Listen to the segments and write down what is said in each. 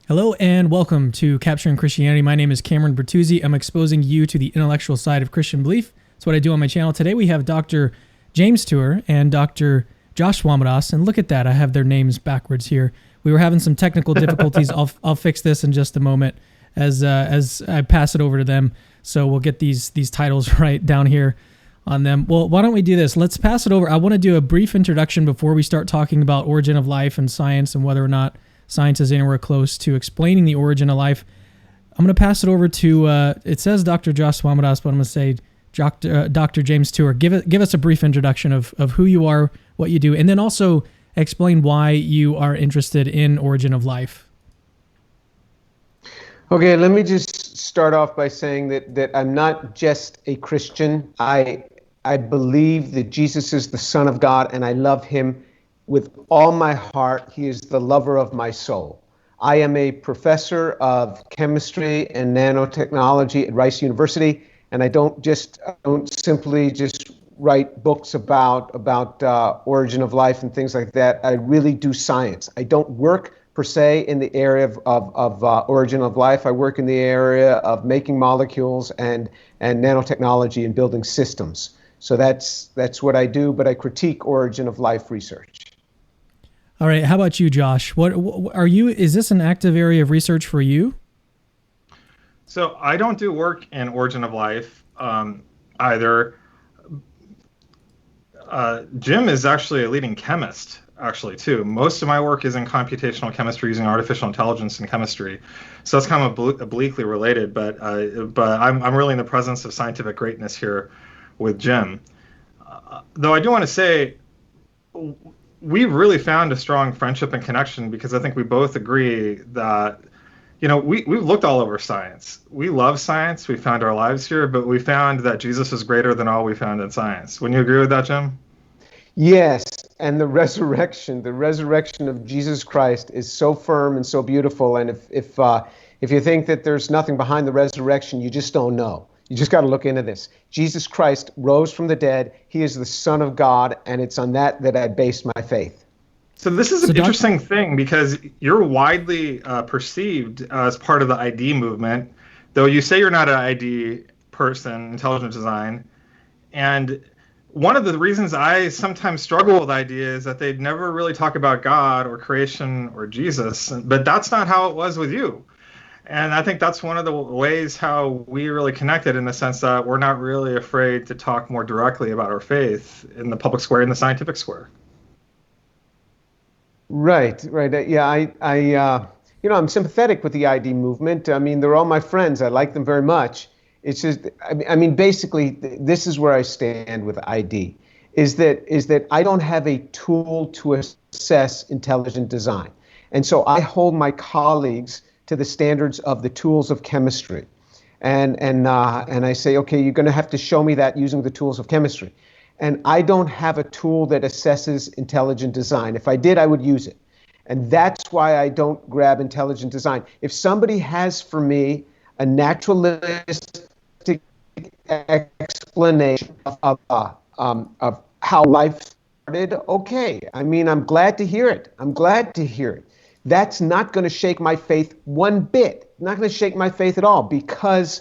Hello and welcome to Capturing Christianity. My name is Cameron Bertuzzi. I'm exposing you to the intellectual side of Christian belief. That's what I do on my channel. Today we have Dr. James Tour and Dr. Josh Swamidass, and look at that, I have their names backwards here. We were having some technical difficulties. I'll fix this in just a moment as I pass it over to them. So we'll get these titles right down here on them. Well, why don't we do this? Let's pass it over. I want to do a brief introduction before we start talking about origin of life and science and whether or not science is anywhere close to explaining the origin of life. I'm going to pass it over to, it says Dr. Josh Swamidass, but I'm going to say Dr. James Tour. Give us a brief introduction of who you are, what you do, and then also explain why you are interested in origin of life. Okay, let me just start off by saying that I'm not just a Christian. I believe that Jesus is the Son of God, and I love him with all my heart. He is the lover of my soul. I am a professor of chemistry and nanotechnology at Rice University, and I don't simply just write books about origin of life and things like that. I really do science. I don't work per se in the area of origin of life. I work in the area of making molecules and nanotechnology and building systems. So that's what I do, but I critique origin of life research. All right. How about you, Josh? What are you? Is this an active area of research for you? So I don't do work in origin of life either. Jim is actually a leading chemist, actually, too. Most of my work is in computational chemistry using artificial intelligence and chemistry. So that's kind of obliquely related, but I'm really in the presence of scientific greatness here with Jim. Though I do want to say, we really found a strong friendship and connection because I think we both agree that, we've looked all over science. We love science. We found our lives here, but we found that Jesus is greater than all we found in science. Wouldn't you agree with that, Jim? Yes, and the resurrection of Jesus Christ is so firm and so beautiful. And if you think that there's nothing behind the resurrection, you just don't know. You just got to look into this. Jesus Christ rose from the dead. He is the Son of God, and it's on that I base my faith. So this is an interesting thing because you're widely perceived as part of the ID movement, though you say you're not an ID person, intelligent design. And one of the reasons I sometimes struggle with ID is that they never really talk about God or creation or Jesus, but that's not how it was with you. And I think that's one of the ways how we really connected, in the sense that we're not really afraid to talk more directly about our faith in the public square, in the scientific square. Right. Yeah, I'm sympathetic with the ID movement. I mean, they're all my friends. I like them very much. It's just, basically, this is where I stand with ID, is that I don't have a tool to assess intelligent design. And so I hold my colleagues to the standards of the tools of chemistry. And I say, okay, you're going to have to show me that using the tools of chemistry. And I don't have a tool that assesses intelligent design. If I did, I would use it. And that's why I don't grab intelligent design. If somebody has for me a naturalistic explanation of how life started, okay. I'm glad to hear it. That's not going to shake my faith one bit. Not going to shake my faith at all, because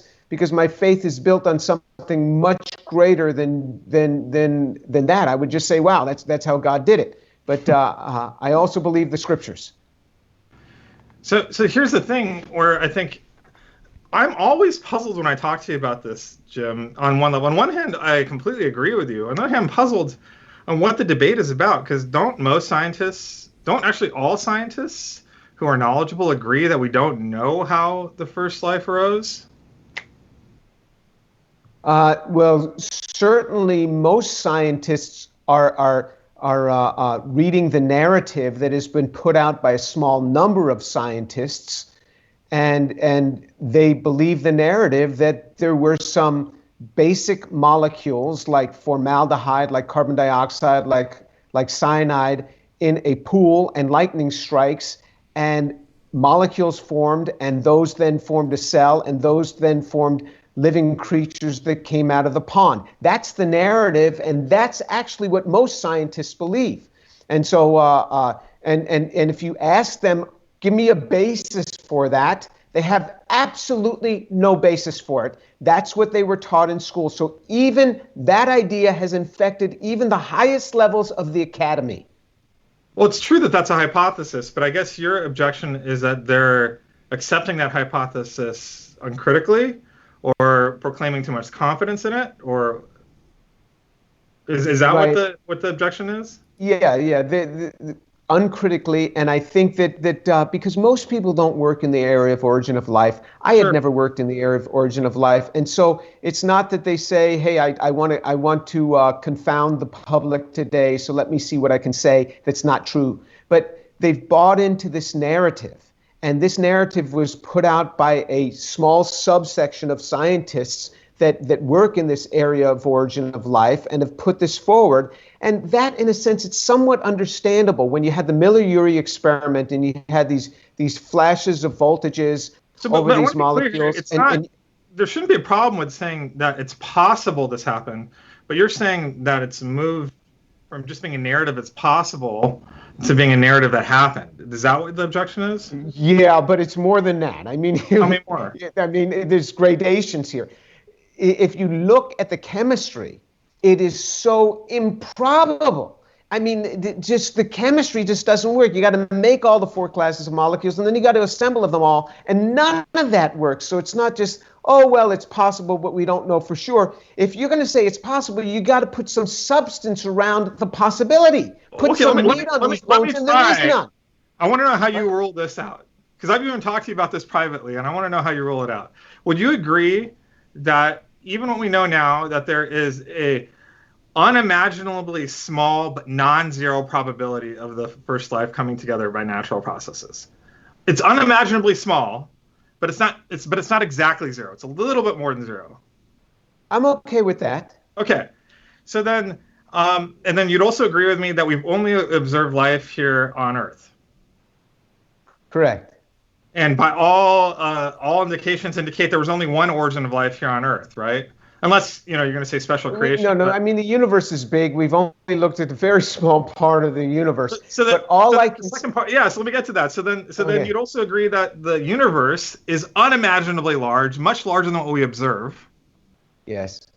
my faith is built on something much greater than that. I would just say, wow, that's how God did it. But I also believe the scriptures. So here's the thing where I think I'm always puzzled when I talk to you about this, Jim. On one hand, I completely agree with you. On the other hand, I'm puzzled on what the debate is about, because don't actually all scientists who are knowledgeable agree that we don't know how the first life arose? Well, certainly most scientists are reading the narrative that has been put out by a small number of scientists, and they believe the narrative that there were some basic molecules like formaldehyde, like carbon dioxide, like cyanide in a pool, and lightning strikes, and molecules formed, and those then formed a cell, and those then formed living creatures that came out of the pond. That's the narrative, and that's actually what most scientists believe. And so, and if you ask them, Give me a basis for that. They have absolutely no basis for it. That's what they were taught in school. So even that idea has infected even the highest levels of the academy. Well, it's true that that's a hypothesis, but I guess your objection is that they're accepting that hypothesis uncritically or proclaiming too much confidence in it, or is that Right. what the objection is? Yeah. Uncritically, and I think that because most people don't work in the area of origin of life. I had Sure. never worked in the area of origin of life, and so it's not that they say, "Hey, I want to confound the public today, so let me see what I can say that's not true." But they've bought into this narrative, and this narrative was put out by a small subsection of scientists that work in this area of origin of life and have put this forward. And that, in a sense, it's somewhat understandable when you had the Miller-Urey experiment and you had these flashes of voltages over I want these to be clear here. molecules. It's not. There shouldn't be a problem with saying that it's possible this happened, but you're saying that it's moved from just being a narrative it's possible to being a narrative that happened. Is that what the objection is? Yeah, but it's more than that. I mean, Tell me more. I mean, there's gradations here. If you look at the chemistry, it is so improbable. I mean, just the chemistry just doesn't work. You got to make all the 4 classes of molecules, and then you got to assemble them all, and none of that works. So it's not just, oh, well, it's possible, but we don't know for sure. If you're going to say it's possible, you got to put some substance around the possibility. Put Okay, some meat on these bones, and there is none. I want to know how you rule this out, because I've even talked to you about this privately, and I want to know how you rule it out. Would you agree that even what we know now, that there is a unimaginably small but non-zero probability of the first life coming together by natural processes? It's unimaginably small, but it's not exactly zero. It's a little bit more than zero. I'm okay with that. Okay, so then, and then you'd also agree with me that we've only observed life here on Earth. Correct. And by all indications indicate there was only one origin of life here on Earth, right? Unless, you're going to say special creation. No. But... I mean, the universe is big. We've only looked at a very small part of the universe. So the second part, yeah. So let me get to that. So then you'd also agree that the universe is unimaginably large, much larger than what we observe. Yes.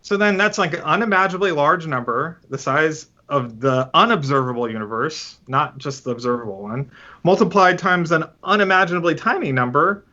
So then that's like an unimaginably large number, the size of the unobservable universe, not just the observable one, multiplied times an unimaginably tiny number.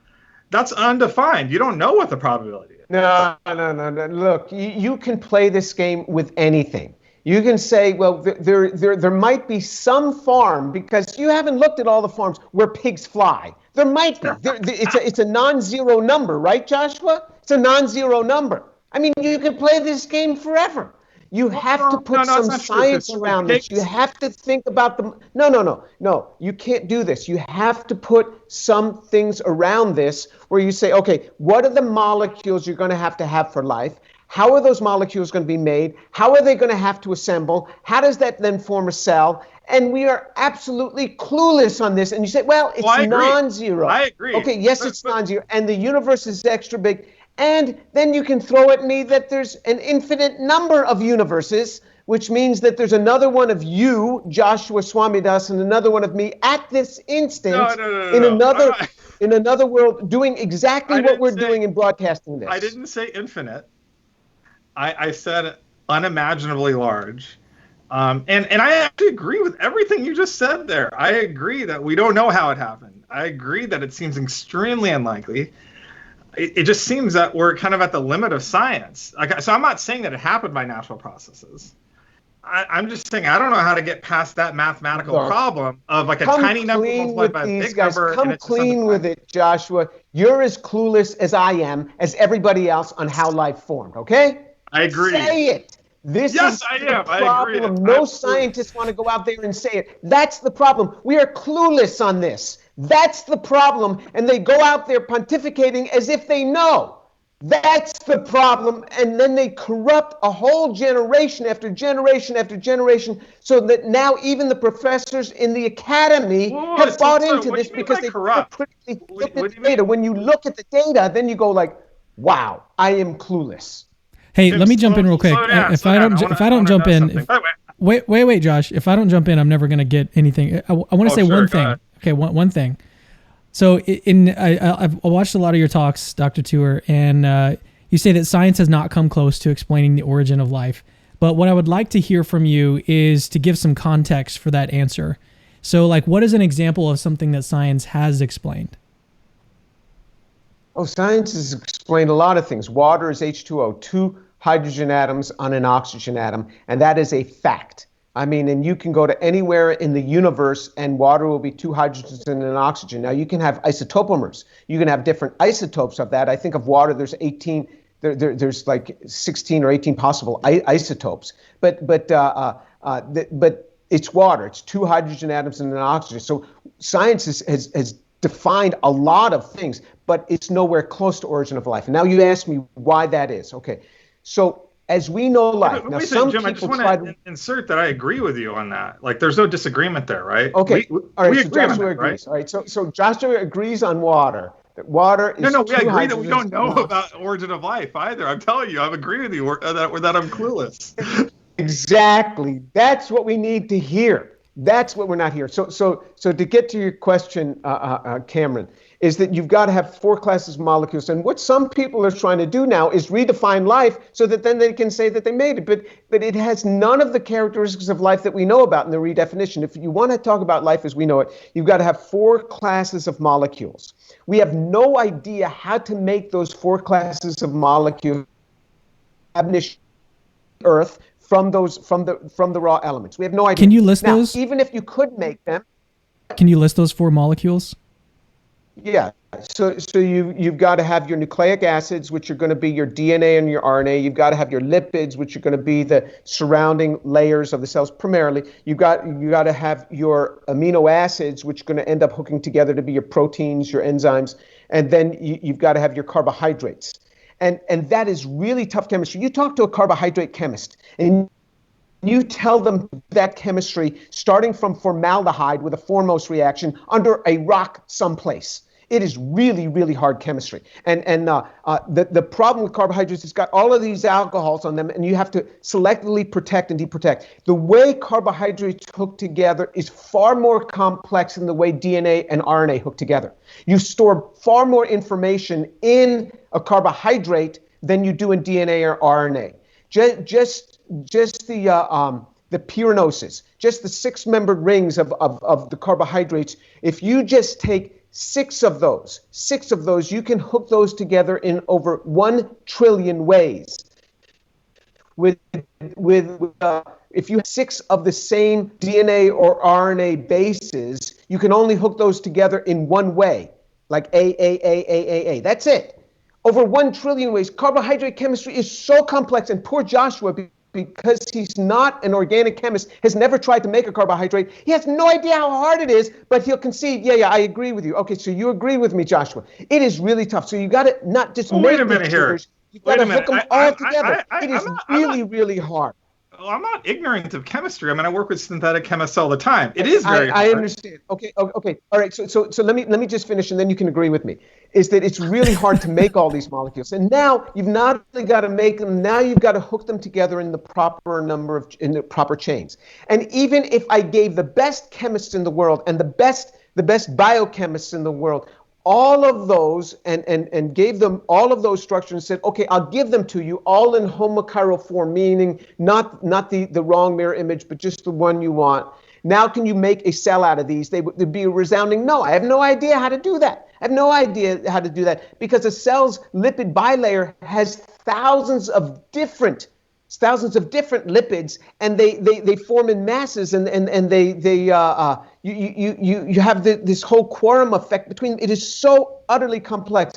That's undefined. You don't know what the probability is. No. Look, you can play this game with anything. You can say, well, there might be some farm, because you haven't looked at all the farms where pigs fly. There might be. It's a non-zero number, right, Joshua? It's a non-zero number. I mean, you can play this game forever. You have to put some science around this. You have to think about them. No. You can't do this. You have to put some things around this where you say, okay, what are the molecules you're going to have for life? How are those molecules going to be made? How are they going to have to assemble? How does that then form a cell? And we are absolutely clueless on this. And you say, well, it's non-zero. I agree. Okay, yes, it's non-zero. And the universe is extra big. And then you can throw at me that there's an infinite number of universes, which means that there's another one of you, Joshua Swamidass, and another one of me at this instant in another world doing exactly what we're doing in broadcasting this. I didn't say infinite. I said unimaginably large. And I actually agree with everything you just said there. I agree that we don't know how it happened. I agree that it seems extremely unlikely. It just seems that we're kind of at the limit of science. So I'm not saying that it happened by natural processes. I'm just saying I don't know how to get past that mathematical problem of like a tiny number multiplied by a big number. Come clean with it, Joshua. You're as clueless as I am, as everybody else, on how life formed, okay? I agree. Say it. This is the problem. No scientists want to go out there and say it. That's the problem. We are clueless on this. That's the problem. And they go out there pontificating as if they know. That's the problem. And then they corrupt a whole generation after generation after generation, so that now even the professors in the academy have bought into this because they critically look at the data. When you look at the data, then you go like, wow, I am clueless. Hey, let me jump in real quick. If I don't jump in, wait, Josh. If I don't jump in, I'm never going to get anything. I want to say one thing. Okay, one thing. So I've watched a lot of your talks, Dr. Tour, and you say that science has not come close to explaining the origin of life. But what I would like to hear from you is to give some context for that answer. So, like, what is an example of something that science has explained? Oh, science has explained a lot of things. Water is H2O, two hydrogen atoms on an oxygen atom, and that is a fact. I mean, and you can go to anywhere in the universe and water will be two hydrogens and an oxygen. Now, you can have isotopomers. You can have different isotopes of that. I think of water, there's 18, there's like 16 or 18 possible isotopes. But it's water. It's two hydrogen atoms and an oxygen. So science has defined a lot of things, but it's nowhere close to origin of life. And now you ask me why that is. Okay, so as we know life, now some Jim, people I just want to insert that I agree with you on that. Like, there's no disagreement there, right? Okay, all right. We So agree Joshua on that, agrees. right? All right. So Joshua agrees on water. That water is No, we two agree that we don't hydrogens know and an about origin of life either. I'm telling you, I agree with you that I'm clueless. Exactly. That's what we need to hear. That's what we're not hearing. So to get to your question, Cameron, is that you've got to have four classes of molecules. And what some people are trying to do now is redefine life so that then they can say that they made it. But it has none of the characteristics of life that we know about in the redefinition. If you want to talk about life as we know it, you've got to have four classes of molecules. We have no idea how to make those four classes of molecules Earth from the raw elements. We have no idea. Can you list now, those? Even if you could make them. Can you list those four molecules? Yeah. So you've got to have your nucleic acids, which are going to be your DNA and your RNA. You've got to have your lipids, which are going to be the surrounding layers of the cells primarily. You got to have your amino acids, which are going to end up hooking together to be your proteins, your enzymes, and then you've got to have your carbohydrates. And that is really tough chemistry. You talk to a carbohydrate chemist and you tell them that chemistry starting from formaldehyde with a Foremost reaction under a rock someplace. It is really, really hard chemistry. And the problem with carbohydrates is it's got all of these alcohols on them, and you have to selectively protect and deprotect. The way carbohydrates hook together is far more complex than the way DNA and RNA hook together. You store far more information in a carbohydrate than you do in DNA or RNA. Just the pyranoses, just the six-membered rings of the carbohydrates. If you just take six of those, you can hook those together in over 1 trillion ways. If you have six of the same DNA or RNA bases, you can only hook those together in one way, like A. That's it. Over 1 trillion ways. Carbohydrate chemistry is so complex, and poor Joshua, because he's not an organic chemist, has never tried to make a carbohydrate. He has no idea how hard it is, but he'll concede, yeah, I agree with you. Okay, so you agree with me, Joshua. It is really tough. So you got to not just make the sugars, you've got to hook them all together. It is really hard. Well, I'm not ignorant of chemistry. I mean, I work with synthetic chemists all the time. It is very hard. I understand. Okay. All right. So let me just finish, and then you can agree with me. Is that it's really hard to make all these molecules, and now you've not only got to make them, now you've got to hook them together in the proper chains. And even if I gave the best chemists in the world and the best biochemists in the world all of those and gave them all of those structures and said, okay, I'll give them to you all in homochiral form, meaning not the wrong mirror image, but just the one you want. Now can you make a cell out of these? They'd be a resounding no. I have no idea how to do that. I have no idea how to do that because a cell's lipid bilayer has thousands of different lipids, and they form in masses, and you have this whole quorum effect between. It is so utterly complex.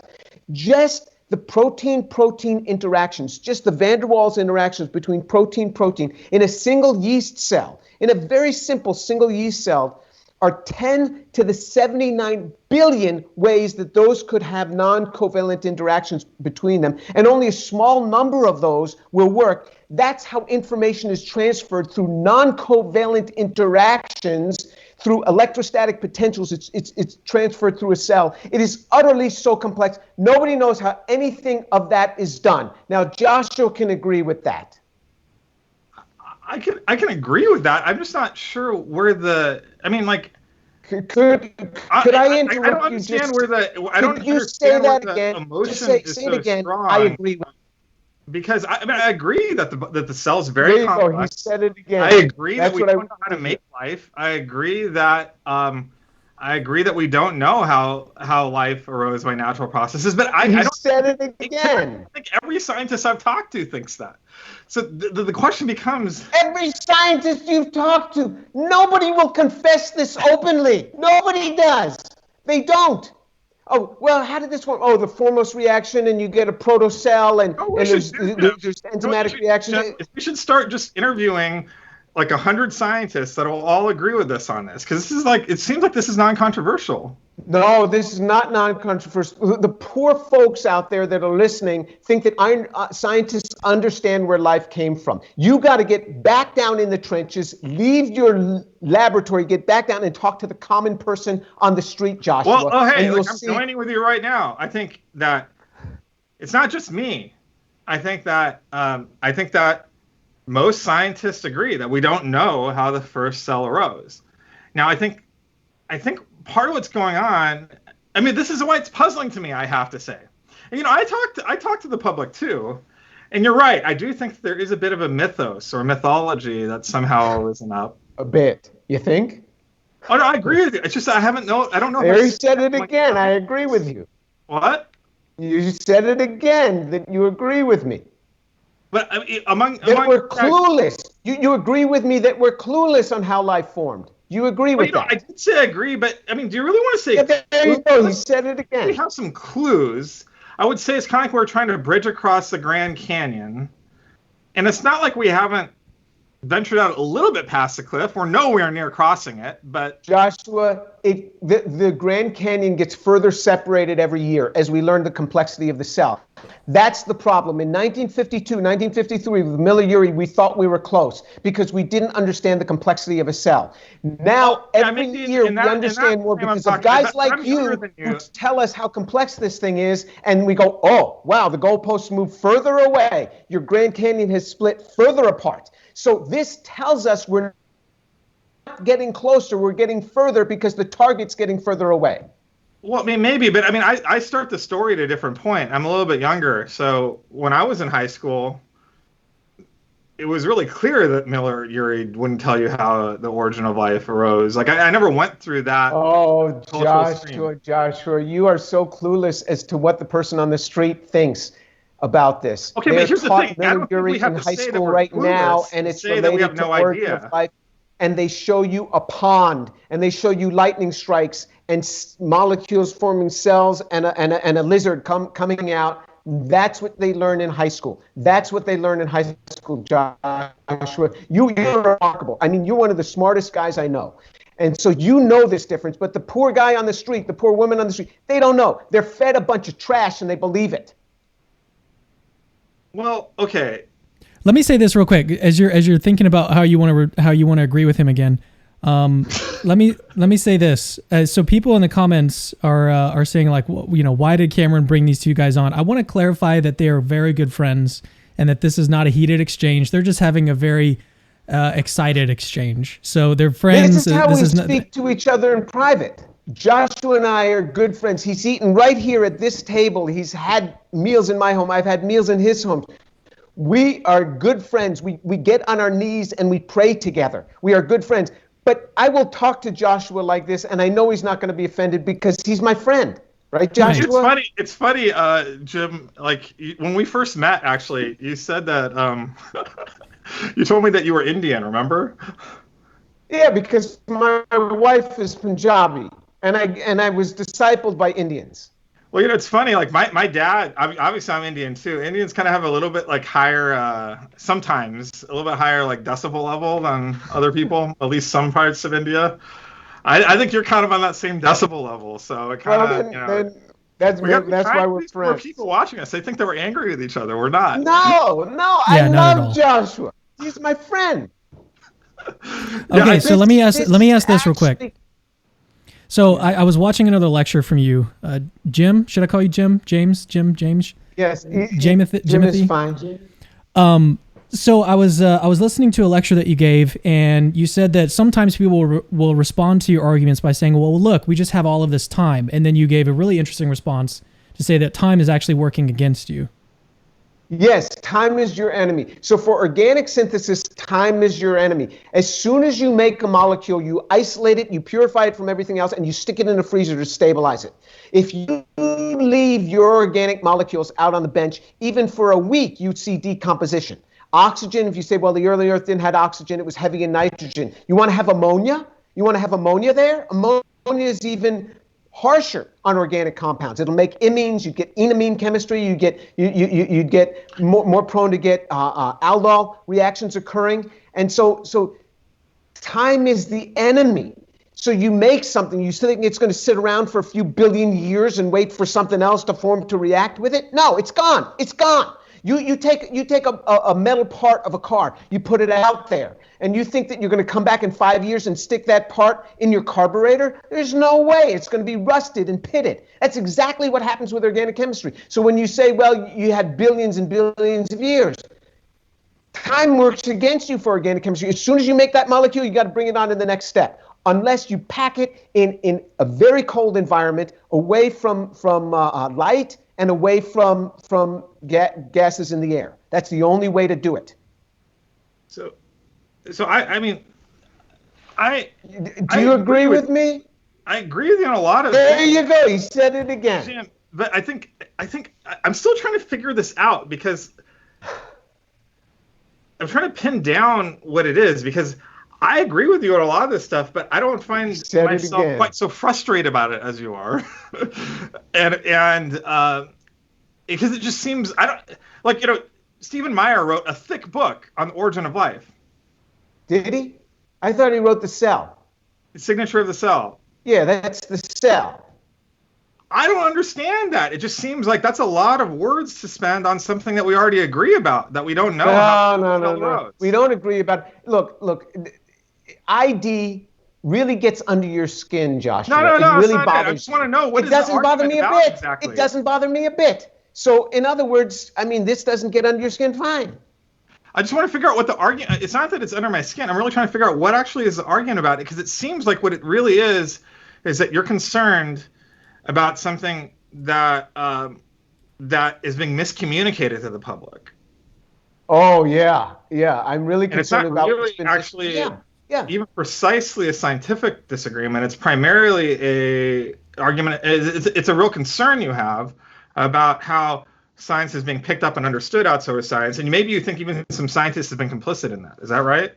Just the protein-protein interactions, just the van der Waals interactions between protein-protein in a single yeast cell, in a very simple single yeast cell, are 10 to the 79 billion ways that those could have non-covalent interactions between them, and only a small number of those will work. That's how information is transferred through non-covalent interactions, through electrostatic potentials. It's transferred through a cell. It is utterly so complex. Nobody knows how anything of that is done. Now, Joshua can agree with that. I can agree with that. I'm just not sure where Could I interrupt I don't understand where the I don't understand where the emotion is so strong. I agree with you. Because I agree that the cell is very there you complex. Go. He said it again. I agree that we don't know how to make life. I agree that we don't know how life arose by natural processes. But I don't said it again. I think every scientist I've talked to thinks that. So the question becomes: every scientist you've talked to, nobody will confess this openly. Nobody does. They don't. Oh, well, how did this work? Oh, the foremost reaction, and you get a protocell, and there's enzymatic reaction. We should start just interviewing like 100 scientists that will all agree with us on this, because this is like, it seems like this is non-controversial. No, this is not non-controversial. The poor folks out there that are listening think that scientists understand where life came from. You got to get back down in the trenches, leave your laboratory, get back down and talk to the common person on the street, Joshua. Well, hey, I'm joining with you right now. I think that it's not just me. I think that most scientists agree that we don't know how the first cell arose. Now, I think part of what's going on, I mean, this is why it's puzzling to me, I have to say. And, I talk to the public too, and you're right. I do think there is a bit of a mythos or mythology that somehow arisen up. A bit, you think? Oh no, I agree with you. It's just I don't know. There you said it again. I agree with you. What? You said it again that you agree with me. But I mean, among we're clueless. You agree with me that we're clueless on how life formed. You agree with that? I did say I agree, but I mean, do you really want to say? Yeah, there you go. You said it again. We have some clues. I would say it's kind of like we're trying to bridge across the Grand Canyon, and it's not like we haven't ventured out a little bit past the cliff. We're nowhere near crossing it, but Joshua, the Grand Canyon gets further separated every year as we learn the complexity of the cell. That's the problem. In 1952, 1953, with Miller-Urey, we thought we were close because we didn't understand the complexity of a cell. Now, every year we understand more because of guys like you who tell us how complex this thing is, and we go, oh, wow, the goalposts move further away. Your Grand Canyon has split further apart. So this tells us we're not getting closer, we're getting further because the target's getting further away. Well, I mean, maybe, but I mean, I start the story at a different point. I'm a little bit younger. So when I was in high school, it was really clear that Miller-Urey wouldn't tell you how the origin of life arose. Like, I never went through that. Oh, Joshua, you are so clueless as to what the person on the street thinks about this. Okay, but here's the thing. I don't think we have to high say school that right now, and it's related that we have no to origin of life. And they show you a pond, and they show you lightning strikes, and molecules forming cells, and a lizard coming out. That's what they learn in high school. That's what they learn in high school, Joshua. You're remarkable. I mean, you're one of the smartest guys I know. And so you know this difference, but the poor guy on the street, the poor woman on the street, they don't know. They're fed a bunch of trash, and they believe it. Well, okay. Let me say this real quick, as you're thinking about how you want to agree with him again. Let me say this. So people in the comments are saying like, why did Cameron bring these two guys on? I want to clarify that they are very good friends and that this is not a heated exchange. They're just having a very excited exchange. So they're friends. This is how we speak to each other in private. Joshua and I are good friends. He's eaten right here at this table. He's had meals in my home. I've had meals in his home. We are good friends. We get on our knees and we pray together. We are good friends. But I will talk to Joshua like this, and I know he's not going to be offended because he's my friend. Right, Joshua? It's funny, Jim, like when we first met, actually, you said that you told me that you were Indian, remember? Yeah, because my wife is Punjabi, and I was discipled by Indians. Well, it's funny, like my dad, obviously I'm Indian too. Indians kind of have a little bit like higher, sometimes a little bit higher like decibel level than other people, at least some parts of India. I think you're kind of on that same decibel level, so it kind of, that's why we're friends. More people watching us, they think that we're angry with each other. We're not. No, I love Joshua. He's my friend. Okay, so let me ask this real quick. So I was watching another lecture from you, Jim. Should I call you Jim? James? Jim? James? Yes. Jim is fine. So I was listening to a lecture that you gave, and you said that sometimes people will respond to your arguments by saying, "Well, look, we just have all of this time," and then you gave a really interesting response to say that time is actually working against you. Yes, time is your enemy. So for organic synthesis, time is your enemy. As soon as you make a molecule, you isolate it, you purify it from everything else, and you stick it in a freezer to stabilize it. If you leave your organic molecules out on the bench, even for a week, you'd see decomposition. Oxygen, if you say, well, the early Earth didn't have oxygen, it was heavy in nitrogen. You want to have ammonia? You want to have ammonia there? Ammonia is even harsher on organic compounds. It'll make imines. You get enamine chemistry. You get more prone to get aldol reactions occurring. And so time is the enemy. So you make something, you think it's going to sit around for a few billion years and wait for something else to form to react with it? No, it's gone. It's gone. You take a metal part of a car, you put it out there, and you think that you're going to come back in 5 years and stick that part in your carburetor? There's no way. It's going to be rusted and pitted. That's exactly what happens with organic chemistry. So when you say, well, you had billions and billions of years, time works against you for organic chemistry. As soon as you make that molecule, you got to bring it on to the next step. Unless you pack it in a very cold environment, away from light and away from gases in the air. That's the only way to do it. So I mean, do you agree with me? I agree with you on a lot of There things. you go. He said it again. But I think I'm still trying to figure this out, because I'm trying to pin down what it is, because I agree with you on a lot of this stuff, but I don't find myself quite so frustrated about it as you are. and because it just seems, I don't, like, Stephen Meyer wrote a thick book on the origin of life. Did he? I thought he wrote The Cell. The Signature of the Cell. Yeah, that's The Cell. I don't understand that. It just seems like that's a lot of words to spend on something that we already agree about, that we don't know. No. We don't agree about it. Look, ID really gets under your skin, Joshua. No, it really bothers me. I just want to know what it doesn't bother me a bit. Exactly. It doesn't bother me a bit. So, in other words, I mean, this doesn't get under your skin, fine. I just want to figure out what the argument. It's not that it's under my skin. I'm really trying to figure out what actually is the argument about it, because it seems like what it really is that you're concerned about something that that is being miscommunicated to the public. Oh yeah. I'm really concerned about. Really been actually, even precisely a scientific disagreement. It's primarily a argument. It's a real concern you have about how science is being picked up and understood outside of science, and maybe you think even some scientists have been complicit in that. Is that right?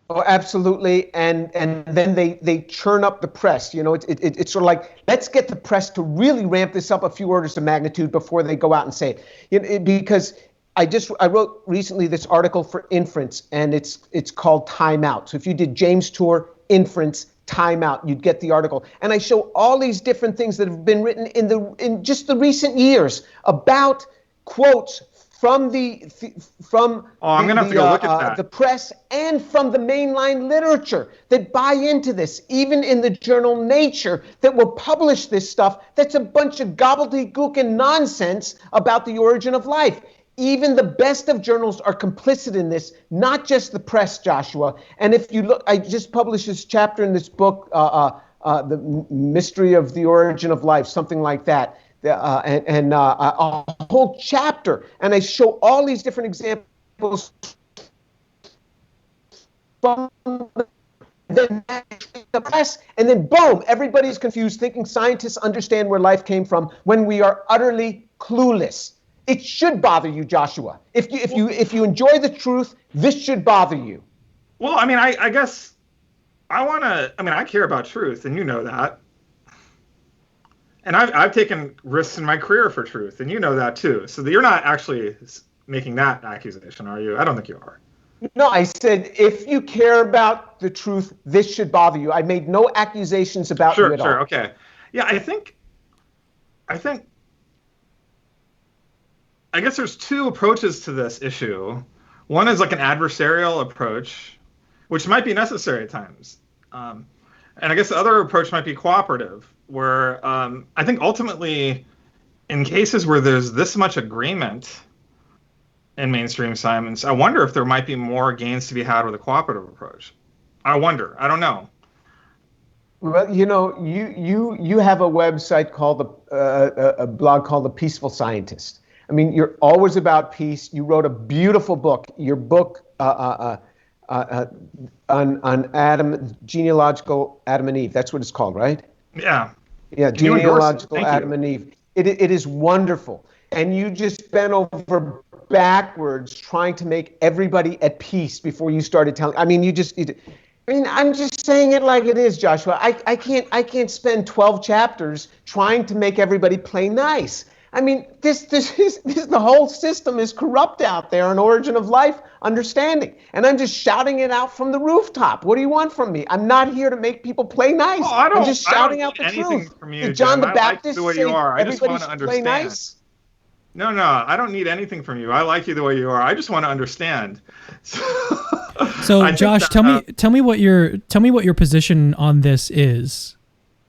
Oh, absolutely. And then they churn up the press. It's sort of like, let's get the press to really ramp this up a few orders of magnitude before they go out and say it. Because I wrote recently this article for Inference, and it's called Time Out. So if you did James Tour, Inference, Time Out, you'd get the article. And I show all these different things that have been written in just the recent years about quotes from I'm going to have to go look at that. The press and from the mainline literature that buy into this, even in the journal Nature, that will publish this stuff that's a bunch of gobbledygook and nonsense about the origin of life. Even the best of journals are complicit in this, not just the press, Joshua. And if you look, I just published this chapter in this book, The Mystery of the Origin of Life, something like that. And a whole chapter, and I show all these different examples from the press, and then boom, everybody's confused, thinking scientists understand where life came from when we are utterly clueless. It should bother you, Joshua. If you enjoy the truth, this should bother you. Well, I mean, I guess I care about truth, and you know that. And I've taken risks in my career for truth, and you know that too. So you're not actually making that accusation, are you? I don't think you are. No, I said if you care about the truth, this should bother you. I made no accusations about you at all. Sure, okay. Yeah, I guess there's two approaches to this issue. One is like an adversarial approach, which might be necessary at times. And I guess the other approach might be cooperative, where I think ultimately in cases where there's this much agreement in mainstream science. I wonder if there might be more gains to be had with a cooperative approach. I wonder. I don't know. Well, you have a website called a blog called The Peaceful Scientist. I mean, you're always about peace. You wrote a beautiful book. Your book on Adam, genealogical Adam and Eve. That's what it's called, right? Yeah. Yeah, Can you endorse it? genealogical Thank Adam you. and Eve. It is wonderful, and you just bent over backwards trying to make everybody at peace before you started telling. I mean, I'm just saying it like it is, Joshua. I can't spend 12 chapters trying to make everybody play nice. I mean, this the whole system is corrupt out there on origin of life understanding. And I'm just shouting it out from the rooftop. What do you want from me? I'm not here to make people play nice. Oh, I'm just shouting out need the anything truth. from you, Did John Jim. the I like you Baptist the way say you are. I just everybody want to should play understand. nice? No, I don't need anything from you. I like you the way you are. I just want to understand. So, I think Josh, that, tell me what your position on this is.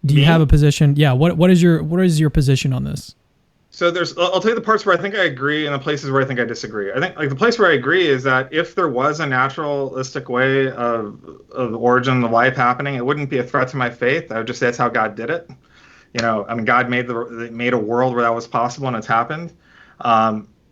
Do you Me? have a position? Yeah. What is your position on this? So I'll tell you the parts where I think I agree and the places where I think I disagree. I think like the place where I agree is that if there was a naturalistic way of the origin of life happening, it wouldn't be a threat to my faith. I would just say that's how God did it. I mean, God made a world where that was possible and it's happened.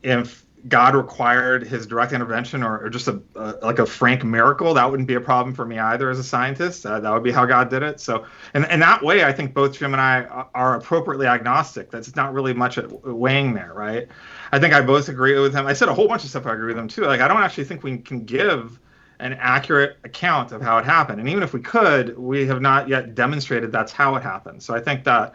If God required his direct intervention or just like a frank miracle, that wouldn't be a problem for me either as a scientist. That would be how God did it. So, and that way, I think both Jim and I are appropriately agnostic. That's not really much weighing there, right? I think I both agree with him. I said a whole bunch of stuff I agree with him too. Like, I don't actually think we can give an accurate account of how it happened. And even if we could, we have not yet demonstrated that's how it happened. So I think that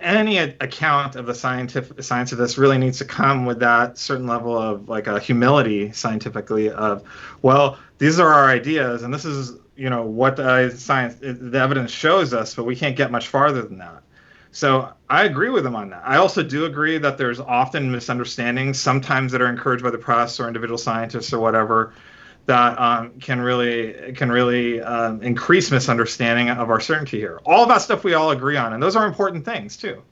any account of the science of this really needs to come with that certain level of like a humility scientifically of, well, these are our ideas and this is what the evidence shows us, but we can't get much farther than that. So I agree with him on that. I also do agree that there's often misunderstandings, sometimes that are encouraged by the press or individual scientists or whatever, that can really increase misunderstanding of our certainty here. All of that stuff we all agree on, and those are important things too.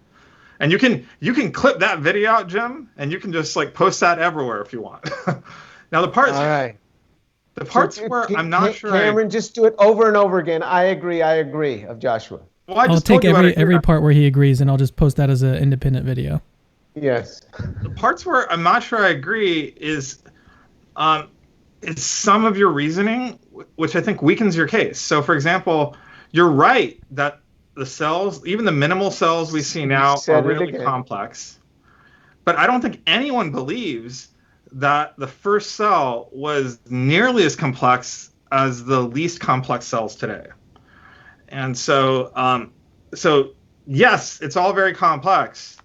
And you can clip that video out, Jim, and you can just like post that everywhere if you want. Now the parts, All right. The parts where I'm not sure. Cameron, just do it over and over again. I agree of Joshua. Well, I I'll just take told you every part where he agrees, and I'll just post that as an independent video. Yes. The parts where I'm not sure I agree is some of your reasoning, which I think weakens your case. So, for example, you're right that the cells, even the minimal cells we see now, are really complex. But I don't think anyone believes that the first cell was nearly as complex as the least complex cells today. And so, yes, it's all very complex.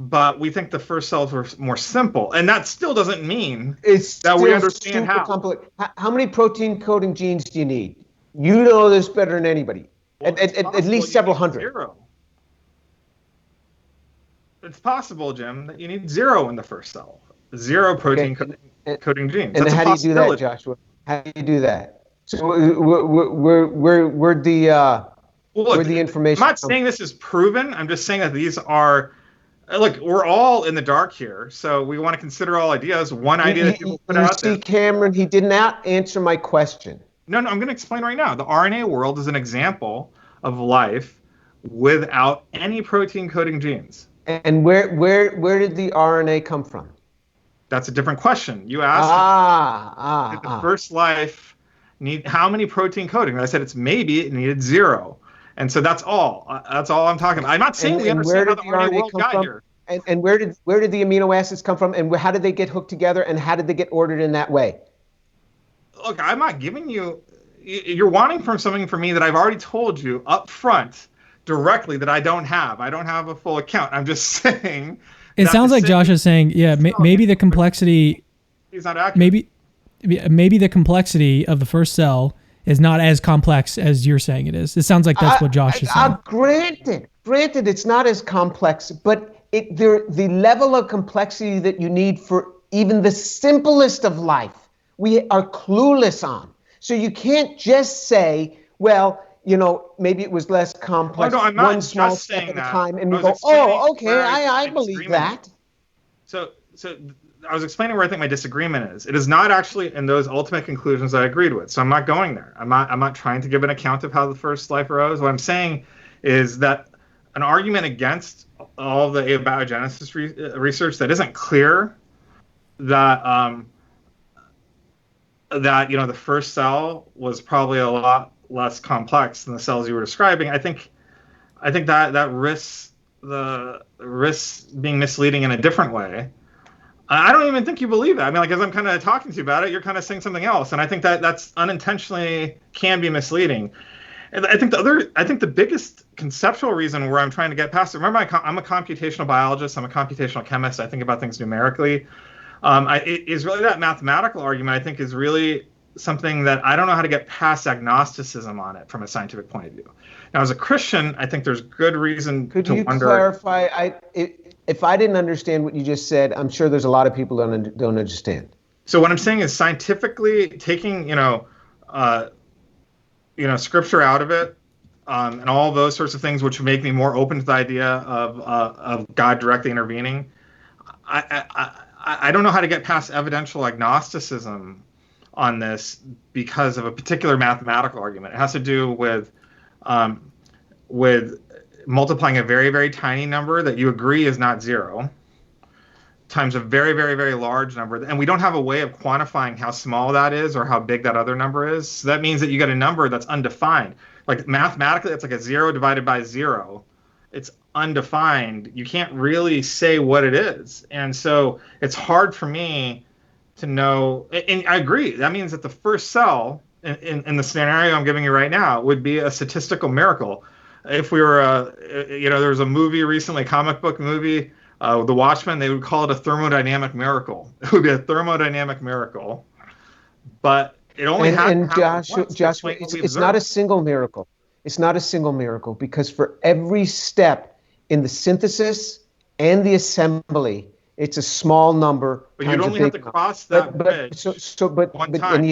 But we think the first cells were more simple, and that still doesn't mean that we understand how. Complex. How many protein coding genes do you need? You know this better than anybody. Well, at least several hundred. Zero. It's possible, Jim, that you need zero in the first cell. Zero protein coding genes. And that's how do you do that, Joshua? How do you do that? So where'd the information? I'm not saying this is proven. I'm just saying that these are. Look, we're all in the dark here, so we want to consider all ideas. One idea that people put out there. You see, Cameron, he did not answer my question. No, I'm going to explain right now. The RNA world is an example of life without any protein coding genes. And where did the RNA come from? That's a different question. You asked did the first life need how many protein coding? And I said it needed zero. And so that's all. That's all I'm talking about. I'm not saying we understand how the RNA world got here. And where did the amino acids come from? And how did they get hooked together? And how did they get ordered in that way? Look, I'm not giving you. You're wanting something from me that I've already told you up front directly that I don't have. I don't have a full account. I'm just saying. It sounds like Josh is saying, yeah, maybe the complexity. He's not accurate. Maybe the complexity of the first cell is not as complex as you're saying it is. It sounds like that's what Josh is saying. Granted, it's not as complex, but the level of complexity that you need for even the simplest of life, we are clueless on. So you can't just say, well, maybe it was less complex. Oh, no, I'm not one small step saying at that. a time, and we go, oh, okay, I believe that. So I was explaining where I think my disagreement is. It is not actually in those ultimate conclusions I agreed with. So I'm not going there. I'm not trying to give an account of how the first life arose. What I'm saying is that an argument against all the abiogenesis research that isn't clear that that the first cell was probably a lot less complex than the cells you were describing. I think that risks being misleading in a different way. I don't even think you believe that. I mean, like, as I'm kind of talking to you about it, you're kind of saying something else, and I think that's unintentionally can be misleading. And I think the biggest conceptual reason where I'm trying to get past it. Remember, I'm a computational biologist. I'm a computational chemist. I think about things numerically. It is really that mathematical argument. I think is really something that I don't know how to get past agnosticism on it from a scientific point of view. Now, as a Christian, I think there's good reason to wonder. Could you clarify? If I didn't understand what you just said, I'm sure there's a lot of people don't understand. So what I'm saying is scientifically taking scripture out of it, and all those sorts of things, which would make me more open to the idea of God directly intervening. I don't know how to get past evidential agnosticism on this because of a particular mathematical argument. It has to do with multiplying a very, very tiny number that you agree is not zero times a very, very, very large number. And we don't have a way of quantifying how small that is or how big that other number is. So that means that you get a number that's undefined. Like mathematically, it's like a 0 divided by 0. It's undefined. You can't really say what it is. And so it's hard for me to know. And I agree. That means that the first cell in the scenario I'm giving you right now would be a statistical miracle. If we were, there was a movie recently, comic book movie, The Watchmen, they would call it a thermodynamic miracle. It would be a thermodynamic miracle. But it only happened Joshua, it's not a single miracle. It's not a single miracle because for every step in the synthesis and the assembly, it's a small number. But you'd only have to cross that bridge one time.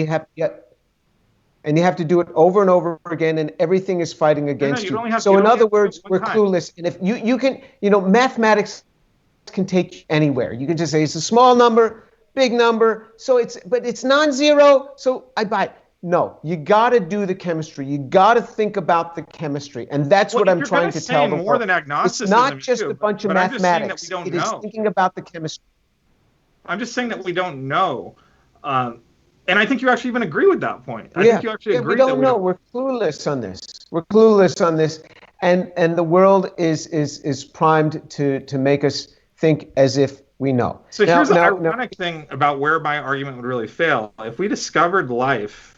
And you have to do it over and over again, and everything is fighting against you. So in other words, we're clueless. And if you can, mathematics can take you anywhere. You can just say it's a small number, big number. But it's non-zero. So I buy it. No, you got to do the chemistry. You got to think about the chemistry, and that's what I'm trying to tell them. More than agnosticism, it's not just a bunch of mathematics. It is thinking about the chemistry. I'm just saying that we don't know. And I think you actually even agree with that point. I think you actually agree. We don't know. We're clueless on this. We're clueless on this, and the world is primed to make us think as if we know. So here's the ironic thing about where my argument would really fail. If we discovered life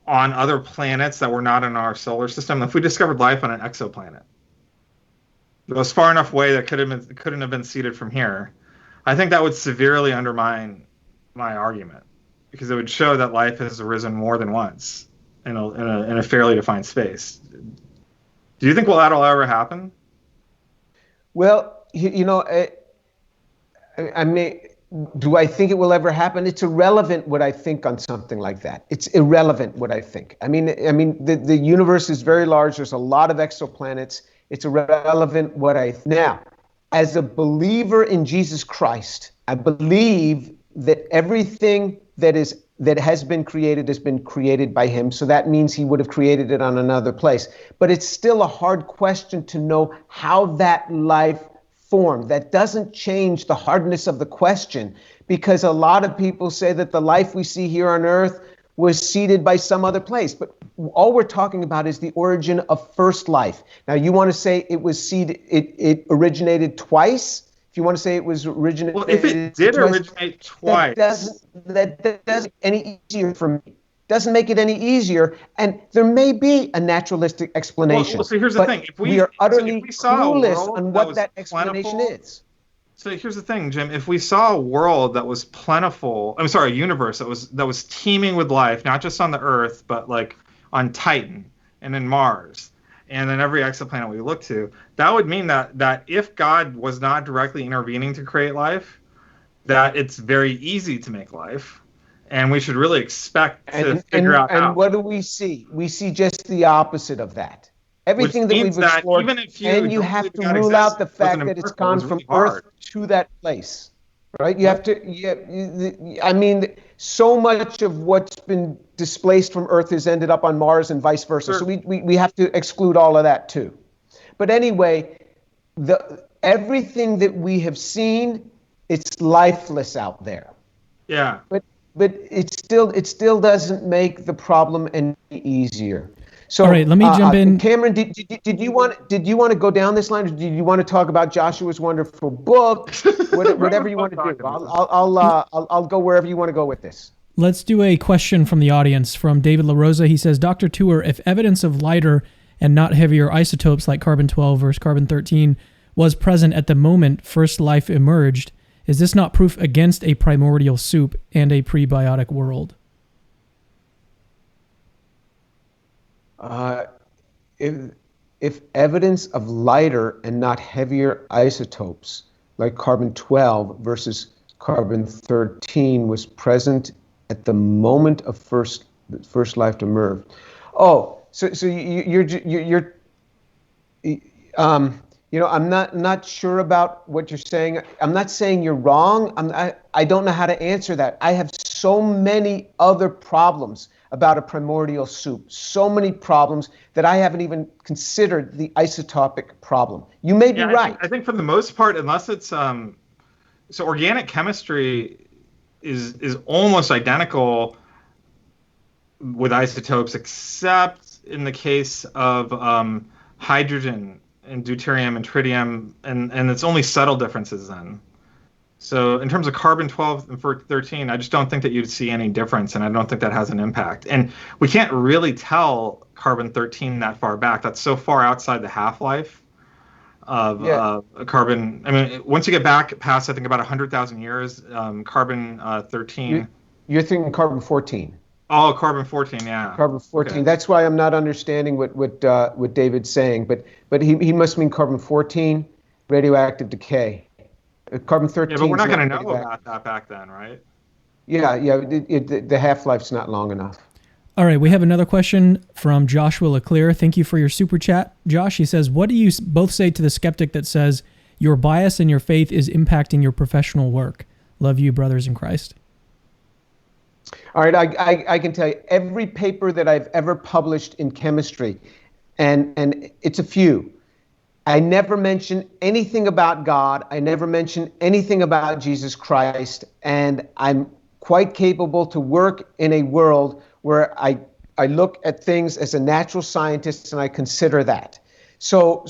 on other planets that were not in our solar system, if we discovered life on an exoplanet that was far enough away that couldn't have been seeded from here, I think that would severely undermine my argument, because it would show that life has arisen more than once in a fairly defined space. Do you think that'll ever happen? Well, I mean, do I think it will ever happen? It's irrelevant what I think on something like that. It's irrelevant what I think. I mean, the universe is very large. There's a lot of exoplanets. It's irrelevant what now, as a believer in Jesus Christ, I believe that everything that has been created by him. So that means he would have created it on another place. But it's still a hard question to know how that life formed. That doesn't change the hardness of the question, because a lot of people say that the life we see here on Earth was seeded by some other place. But all we're talking about is the origin of first life. Now, you want to say it was seeded, it originated twice? If you want to say it was originated, well, if it did originate twice, that doesn't any easier for me. Doesn't make it any easier, and there may be a naturalistic explanation. Well, so here's the thing: if we are utterly clueless on what that explanation is. So here's the thing, Jim. If we saw a world that was plentiful, a universe that was teeming with life, not just on the Earth, but like on Titan and in Mars, and then every exoplanet we look to, that would mean that if God was not directly intervening to create life, that it's very easy to make life, and we should really expect to figure out how. And what do we see? We see just the opposite of that. Everything that we've explored, even if you have to rule out the fact that it's gone from Earth to that place. right? You have to. I mean, so much of what's been displaced from Earth has ended up on Mars and vice versa. Sure. So we have to exclude all of that too. But anyway, everything that we have seen, it's lifeless out there. Yeah. But it still doesn't make the problem any easier. So, All right, let me jump in. Cameron, did you want to go down this line, or did you want to talk about Joshua's wonderful book? Whatever you want to do. I'll go wherever you want to go with this. Let's do a question from the audience from David LaRosa. He says, Dr. Tour, if evidence of lighter and not heavier isotopes like carbon-12 versus carbon-13 was present at the moment first life emerged, is this not proof against a primordial soup and a prebiotic world? If evidence of lighter and not heavier isotopes like carbon-12 versus carbon-13 was present at the moment of first life emerged. Oh, so you're I'm not sure about what you're saying. I'm not saying you're wrong. I don't know how to answer that. I have so many other problems about a primordial soup, so many problems that I haven't even considered the isotopic problem. You may be right. I think for the most part, unless it's so organic chemistry is almost identical with isotopes, except in the case of hydrogen and deuterium and tritium, and it's only subtle differences then. So in terms of carbon-12 and 13, I just don't think that you'd see any difference, and I don't think that has an impact. And we can't really tell carbon-13 that far back. That's so far outside the half-life of carbon. I mean, once you get back past, I think, about 100,000 years, carbon-13. You're thinking carbon-14. Oh, carbon-14, yeah. Carbon-14. Okay. That's why I'm not understanding what David's saying. But he must mean carbon-14, radioactive decay. Carbon-13. Yeah, but we're not going to know about that back then, right? Yeah. The half-life's not long enough. All right, we have another question from Joshua Leclerc. Thank you for your super chat. Josh, he says, what do you both say to the skeptic that says your bias and your faith is impacting your professional work? Love you, brothers in Christ. All right, I can tell you, every paper that I've ever published in chemistry, and it's a few, I never mention anything about God. I never mention anything about Jesus Christ. And I'm quite capable to work in a world where I look at things as a natural scientist and I consider that. So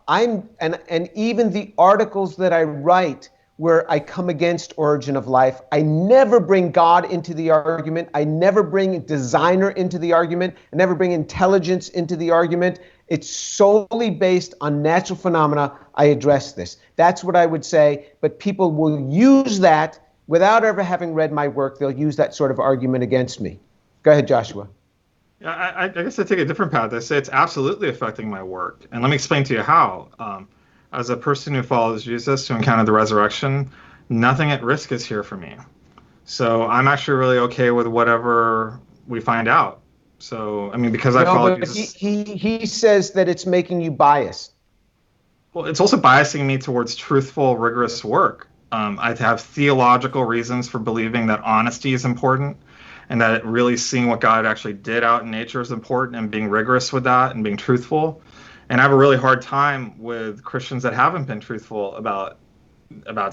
and even the articles that I write where I come against origin of life, I never bring God into the argument. I never bring designer into the argument. I never bring intelligence into the argument. It's solely based on natural phenomena. I address this. That's what I would say. But people will use that without ever having read my work. They'll use that sort of argument against me. Go ahead, Joshua. Yeah, I guess I take a different path. I say it's absolutely affecting my work. And let me explain to you how. As a person who follows Jesus, who encountered the resurrection, nothing at risk is here for me. So I'm actually really okay with whatever we find out. So, I mean, because I follow Jesus. He says that it's making you biased. Well, it's also biasing me towards truthful, rigorous work. I have theological reasons for believing that honesty is important and that really seeing what God actually did out in nature is important and being rigorous with that and being truthful. And I have a really hard time with Christians that haven't been truthful about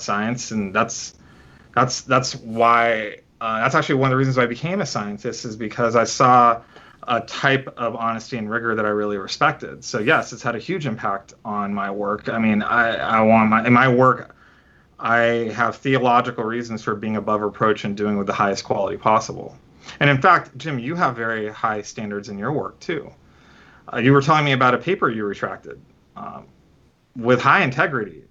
science, and that's why that's actually one of the reasons why I became a scientist, is because I saw a type of honesty and rigor that I really respected. So yes, it's had a huge impact on my work. I mean, in my work, I have theological reasons for being above reproach and doing with the highest quality possible. And in fact, Jim, you have very high standards in your work too. You were telling me about a paper you retracted with high integrity.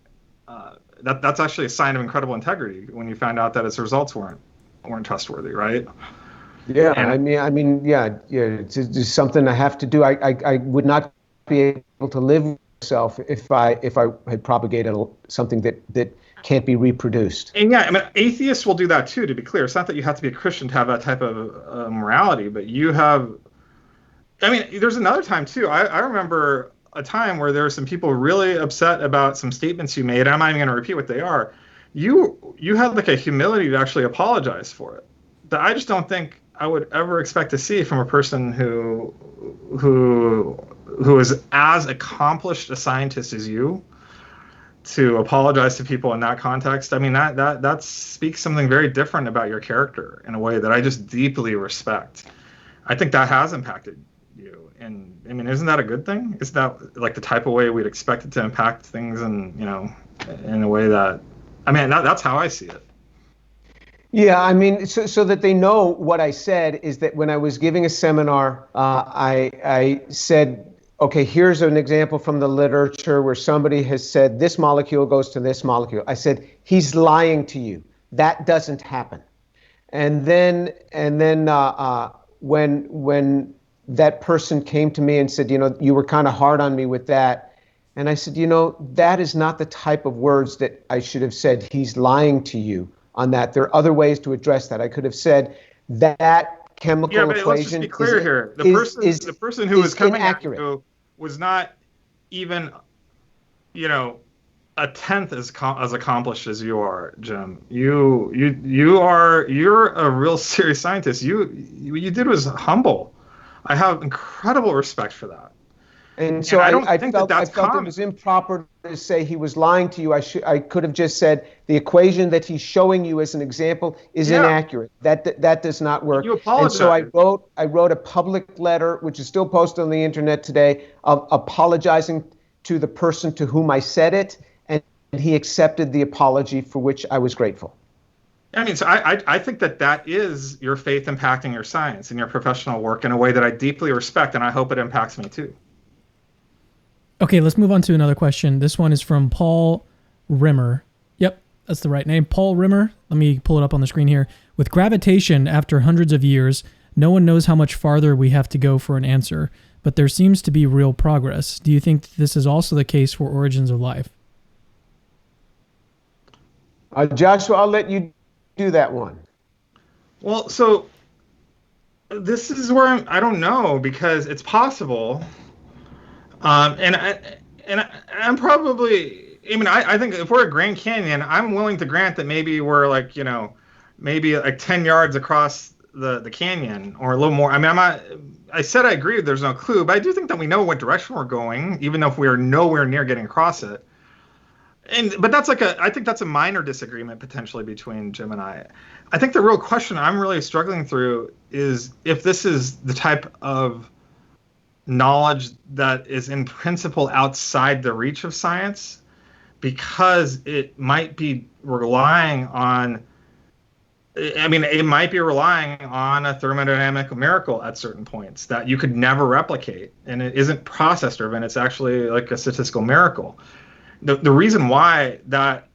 That's actually a sign of incredible integrity when you found out that its results weren't trustworthy, right? Yeah, and, I mean, yeah. It's just something I have to do. I would not be able to live with myself if I had propagated something that can't be reproduced. And yeah, I mean, atheists will do that too. To be clear, it's not that you have to be a Christian to have that type of morality, but you have. I mean, there's another time too. I remember a time where there were some people really upset about some statements you made. I'm not even going to repeat what they are, you had like a humility to actually apologize for it that I just don't think I would ever expect to see from a person who is as accomplished a scientist as you, to apologize to people in that context. I mean, that speaks something very different about your character in a way that I just deeply respect. I think that has impacted you. And I mean, isn't that a good thing? Is that like the type of way we'd expect it to impact things, and in a way that, I mean, that's how I see it. Yeah, I mean, so that they know what I said is that when I was giving a seminar, I said, okay, here's an example from the literature where somebody has said this molecule goes to this molecule. I said, he's lying to you. That doesn't happen. And then when that person came to me and said, you were kind of hard on me with that. And I said, that is not the type of words that I should have said. He's lying to you on that. There are other ways to address that. I could have said that chemical equation. Let's just be clear here. The person who was coming inaccurate. At you was not even, a tenth as accomplished as you are, Jim. You're a real serious scientist. What you did was humble. I have incredible respect for that. And so I felt it was improper to say he was lying to you. I could have just said the equation that he's showing you as an example is inaccurate. That does not work. You apologize. And so I wrote a public letter, which is still posted on the internet today, of apologizing to the person to whom I said it, and he accepted the apology, for which I was grateful. I mean, so I think that is your faith impacting your science and your professional work in a way that I deeply respect, and I hope it impacts me too. Okay, let's move on to another question. This one is from Paul Rimmer. Yep, that's the right name. Paul Rimmer. Let me pull it up on the screen here. With gravitation, after hundreds of years, no one knows how much farther we have to go for an answer, but there seems to be real progress. Do you think this is also the case for origins of life? Joshua, I'll let you do that one. Well, so this is where I don't know, because it's possible. I'm probably, I think if we're at Grand Canyon, I'm willing to grant that maybe we're like, maybe like 10 yards across the canyon, or a little more. I mean, I said I agree there's no clue, but I do think that we know what direction we're going, even though if we are nowhere near getting across it. But that's I think that's a minor disagreement potentially between Jim and I. I think the real question I'm really struggling through is if this is the type of knowledge that is in principle outside the reach of science, because it might be relying on, it might be relying on a thermodynamic miracle at certain points that you could never replicate, and it isn't process driven. It's actually like a statistical miracle. The reason why that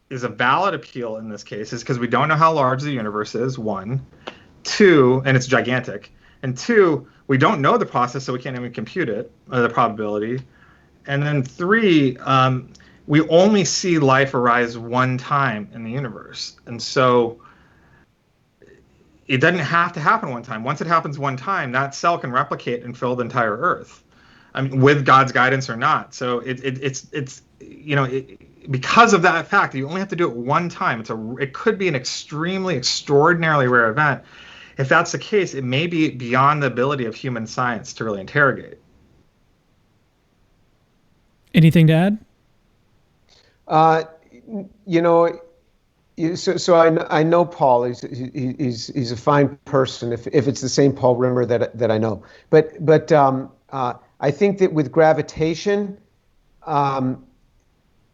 is a valid appeal in this case is because we don't know how large the universe is, one. Two, and it's gigantic. And two, we don't know the process, so we can't even compute it, the probability. And then three, we only see life arise one time in the universe. And so it doesn't have to happen one time. Once it happens one time, that cell can replicate and fill the entire Earth. I mean, with God's guidance or not. So it's because of that fact, you only have to do it one time. It could be an extremely, extraordinarily rare event. If that's the case, it may be beyond the ability of human science to really interrogate. Anything to add? So I know Paul. He's a fine person. If it's the same Paul Rimmer that I know, but I think that with gravitation,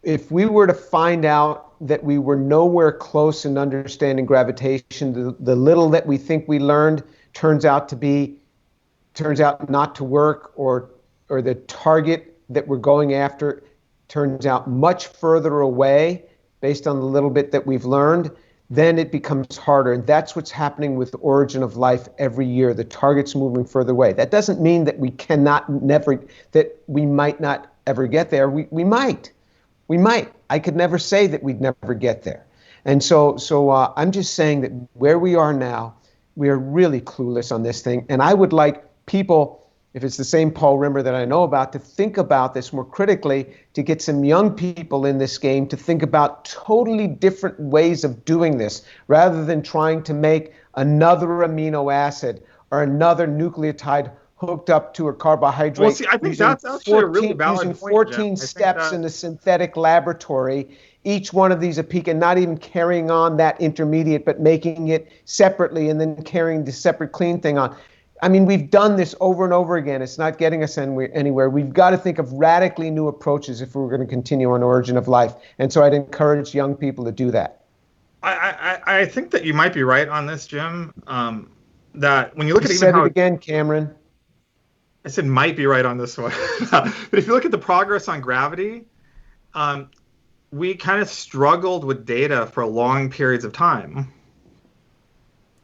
if we were to find out that we were nowhere close in understanding gravitation, the little that we think we learned turns out not to work, or the target that we're going after turns out much further away based on the little bit that we've learned, then it becomes harder. And that's what's happening with the origin of life every year. The target's moving further away. That doesn't mean that that we might not ever get there. We might. I could never say that we'd never get there. And so I'm just saying that where we are now, we are really clueless on this thing. And I would like people, if it's the same Paul Rimmer that I know about, to think about this more critically, to get some young people in this game to think about totally different ways of doing this, rather than trying to make another amino acid or another nucleotide hooked up to a carbohydrate. Well, see, I think that's actually a really valid using point, 14 Jim. steps in a synthetic laboratory, each one of these a peak, and not even carrying on that intermediate, but making it separately and then carrying the separate clean thing on. I mean, we've done this over and over again. It's not getting us anywhere. We've got to think of radically new approaches if we're going to continue on Origin of Life. And so I'd encourage young people to do that. I think that you might be right on this, Jim. That when you look at even how... again, Cameron. I said might be right on this one. But if you look at the progress on gravity, we kind of struggled with data for long periods of time.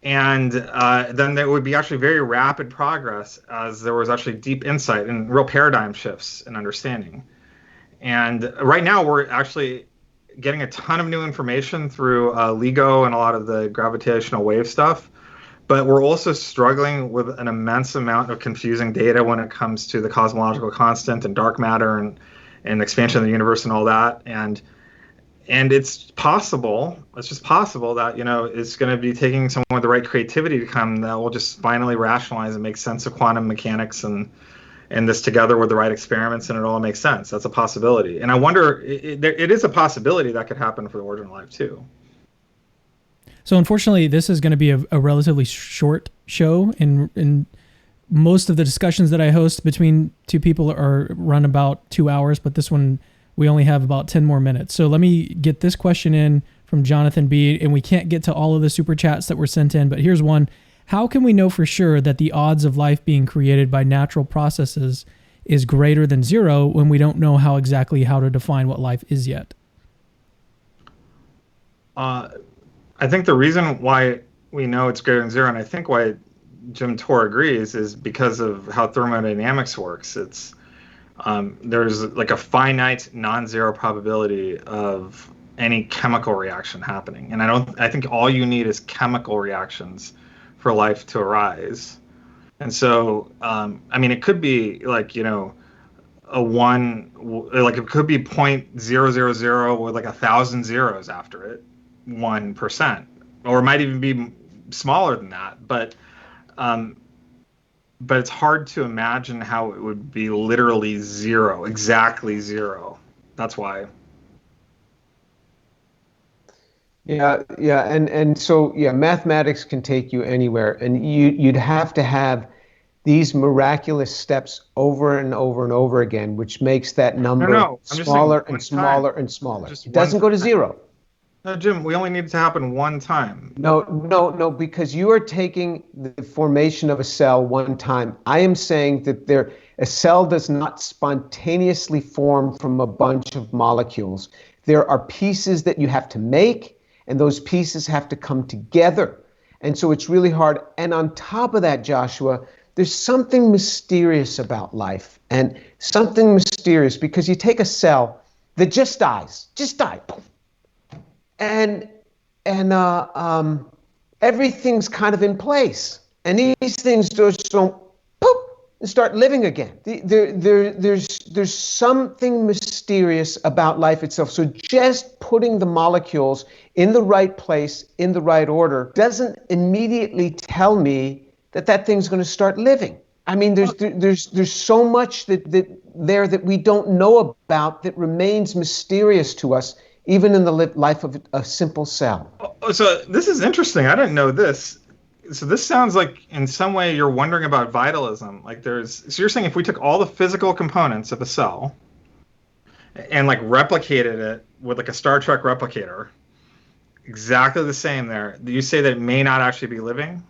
And then there would be actually very rapid progress as there was actually deep insight and real paradigm shifts in understanding. And right now we're actually getting a ton of new information through LIGO and a lot of the gravitational wave stuff. But we're also struggling with an immense amount of confusing data when it comes to the cosmological constant and dark matter and expansion of the universe and all that. And it's possible, it's just possible that, it's going to be taking someone with the right creativity to come that will just finally rationalize and make sense of quantum mechanics and this together with the right experiments, and it all makes sense. That's a possibility. And I wonder, it is a possibility that could happen for the Origin of Life too. So unfortunately, this is going to be a relatively short show, and most of the discussions that I host between two people are run about 2 hours, but this one we only have about 10 more minutes. So let me get this question in from Jonathan B., and we can't get to all of the super chats that were sent in, but here's one. How can we know for sure that the odds of life being created by natural processes is greater than 0 when we don't know how to define what life is yet? I think the reason why we know it's greater than 0, and I think why Jim Tor agrees, is because of how thermodynamics works. It's there's like a finite non-zero probability of any chemical reaction happening, and I think all you need is chemical reactions for life to arise. And so it could be like a 1, like it could be 0.000 with like 1,000 zeros after it, 1%, or it might even be smaller than that. But it's hard to imagine how it would be literally 0, exactly 0. That's why. Yeah, and so mathematics can take you anywhere, and you'd have to have these miraculous steps over and over and over again, which makes that number smaller and smaller and smaller. It doesn't go to 0. No, Jim, we only need it to happen one time. No, because you are taking the formation of a cell one time. I am saying that a cell does not spontaneously form from a bunch of molecules. There are pieces that you have to make, and those pieces have to come together. And so it's really hard. And on top of that, Joshua, there's something mysterious about life, and something mysterious because you take a cell that just dies, and everything's kind of in place, and these things just don't poof and start living again. There's something mysterious about life itself. So just putting the molecules in the right place, in the right order, doesn't immediately tell me that thing's going to start living. I mean, there's so much that we don't know about that remains mysterious to us, even in the life of a simple cell. So this is interesting. I didn't know this. So this sounds like in some way you're wondering about vitalism. So you're saying if we took all the physical components of a cell and like replicated it with like a Star Trek replicator, exactly the same there, do you say that it may not actually be living?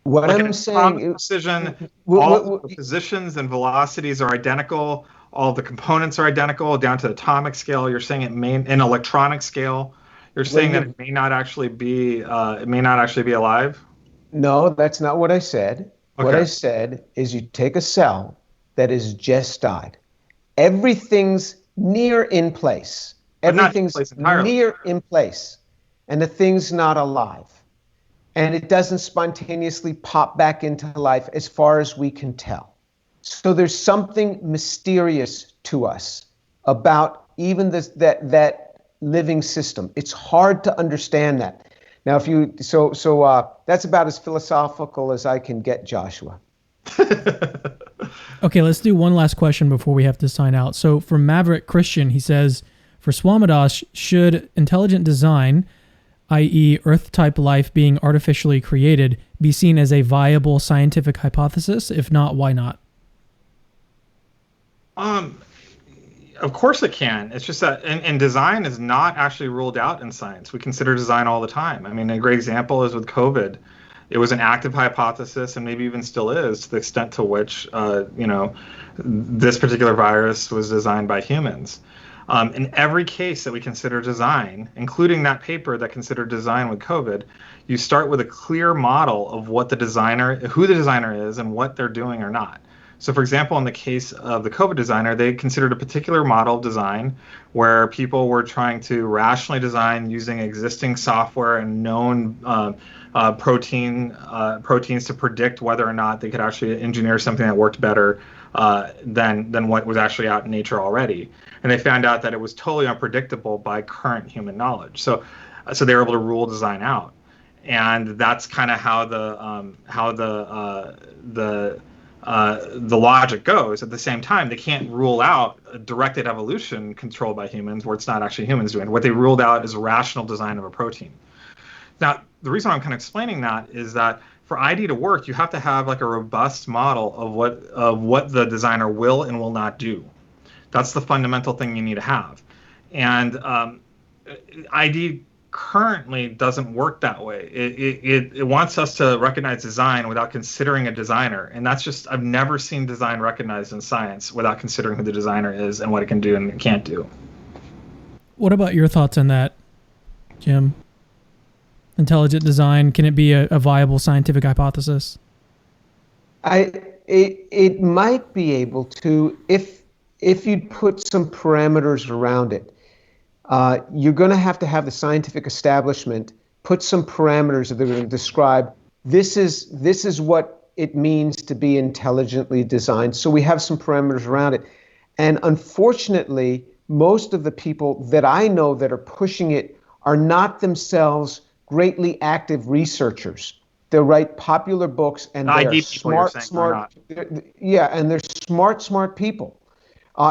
What I'm saying, precision, all the positions and velocities are identical. All the components are identical down to the atomic scale. You're saying it may, in electronic scale, you're saying that it may not actually be alive? No, that's not what I said. Okay. What I said is you take a cell that has just died. Everything's near in place. Everything's near in place, and the thing's not alive. and it doesn't spontaneously pop back into life as far as we can tell. So there's something mysterious to us about even that living system. It's hard to understand that. Now, that's about as philosophical as I can get, Joshua. Okay, let's do one last question before we have to sign out. So from Maverick Christian, he says, for Swamidass, should intelligent design, i.e. Earth-type life being artificially created, be seen as a viable scientific hypothesis? If not, why not? Of course it can. It's just that, and design is not actually ruled out in science. We consider design all the time. I mean, a great example is with COVID. It was an active hypothesis, and maybe even still is, to the extent to which, this particular virus was designed by humans. In every case that we consider design, including that paper that considered design with COVID, you start with a clear model of what who the designer is and what they're doing or not. So, for example, in the case of the COVID designer, they considered a particular model of design where people were trying to rationally design using existing software and known proteins to predict whether or not they could actually engineer something that worked better than what was actually out in nature already. And they found out that it was totally unpredictable by current human knowledge. So they were able to rule design out, and that's kind of how the logic goes. At the same time, they can't rule out a directed evolution controlled by humans where it's not actually humans doing it. What they ruled out is rational design of a protein. Now, the reason I'm kind of explaining that is that for ID to work, you have to have like a robust model of what the designer will and will not do. That's the fundamental thing you need to have. And ID currently doesn't work that way. It wants us to recognize design without considering a designer, and that's just, I've never seen design recognized in science without considering who the designer is and what it can do and can't do. What about your thoughts on that, Jim? Intelligent design, can it be a viable scientific hypothesis? It might be able to if you'd put some parameters around it. You're going to have the scientific establishment put some parameters that are going to describe this is what it means to be intelligently designed. So we have some parameters around it. And unfortunately, most of the people that I know that are pushing it are not themselves greatly active researchers. They write popular books, and they're smart. Yeah, and they're smart people.